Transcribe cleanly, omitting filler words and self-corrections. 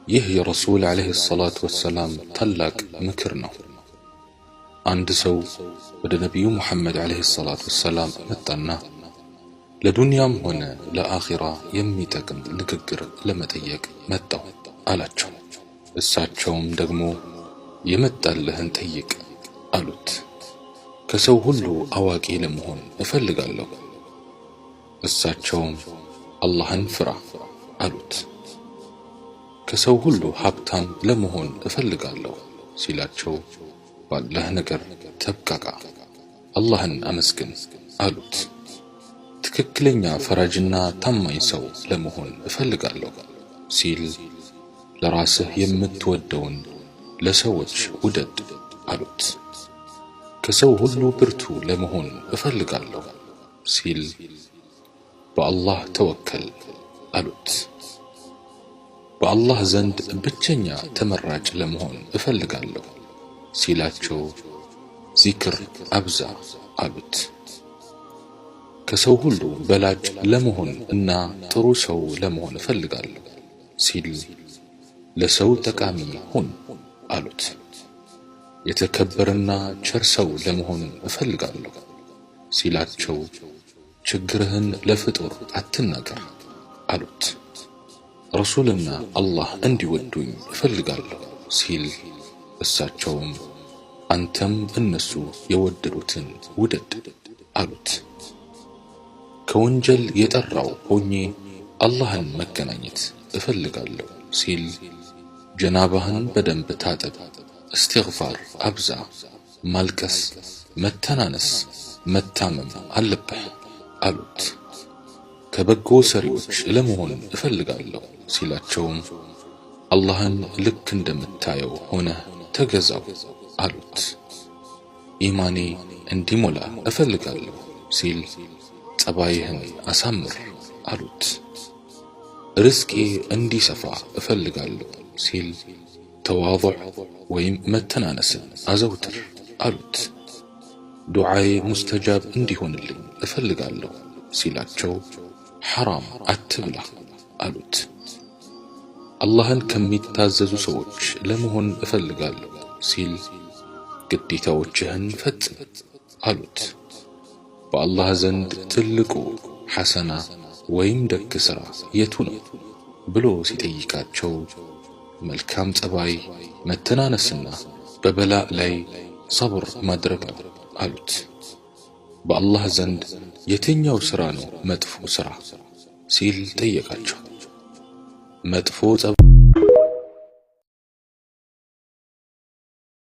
ይህ የረሱል ዓለይሂ ሰላቱ ወሰላም ታላቅ ምክር ነው። አንድ ሰው ወደ ነቢዩ ሙሐመድ ዓለይሂ ሰላቱ ወሰላም መጣና ለዱንያም ሆነ ለአኺራ የሚጠቅም ንግግር ለመጠየቅ መጣው አላቸው። እሳቸውም ደግሞ የመጣልህን ጠይቅ አሉት። ከሰው ሁሉ አዋቂ ለመሆን እፈልጋለሁ። እሳቸውም አላህን ፍራ አሉት። ከሰው ሁሉ ሀብታም ለመሆን እፈልጋለሁ ሲላቸው ባለህ ነገር ተብቃቃ፣ አላህን አመስግን አሉት። ትክክለኛ ፈራጅና ታማኝ ሰው ለመሆን እፈልጋለሁ ሲል ለራስህ የምትወደውን ለሰዎች ውደድ አሉት። ከሰው ሁሉ ብርቱ ለመሆን እፈልጋለሁ ሲል በአላህ ተወከል አሉት። በአላህ ዘንድ ብቸኛ ተመራጭ ለመሆን እፈልጋለሁ ሲላቸው ዚክር አብዛ አሉት። ከሰው ሁሉ በላጭ ለመሆን እና ጥሩ ሰው ለመሆን እፈልጋለሁ ሲል ለሰው ጠቃሚ ሁን አሉት። የተከበረና ቸር ሰው ለመሆን እፈልጋለሁ ሲላቸው ችግርህን ለፍጡር አትናገር አሉት። ረሱልና አላህ እንዲወዱኝ እፈልጋለሁ ሲል እሳቸውም አንተም እነሱ የወደዱትን ውደድ አሉት። ከወንጀል የጠራው ሆኜ አላህን መገናኘት እፈልጋለሁ ሲል ጀናባህን በደንብ ታጠብ፣ እስትግፋር አብዛ፣ ማልቀስ፣ መተናነስ፣ መታመም አለብህ አሉት። ከበጎ ሰሪዎች ለመሆን እፈልጋለሁ ሲላቸውም አላህን ልክ እንደምታየው ሆነህ ተገዛው አሉት። ኢማኔ እንዲሞላ እፈልጋለሁ ሲል ጸባይህን አሳምር አሉት። ርዝቄ እንዲሰፋ እፈልጋለሁ ሲል ተዋضዕ ወይም መተናነስን አዘውትር አሉት። ዱዓዬ ሙስተጃብ እንዲሆንልኝ እፈልጋለሁ ሲላቸው ሐራም አትብላ አሉት። አላህን ከሚታዘዙ ሰዎች ለመሆን እፈልጋለሁ ሲል ግዴታዎችህን ፈጽም አሉት። በአላህ ዘንድ ትልቁ ሐሰና ወይም ደግ ሥራ የቱ ነው ብሎ ሲጠይቃቸው መልካም ጸባይ፣ መተናነስና በበላእ ላይ ሰብር ማድረግ ነው አሉት። በአላህ ዘንድ የትኛው ሥራ ነው መጥፎ ሥራ ሲል ጠየቃቸው። መጥፎ ጸባይ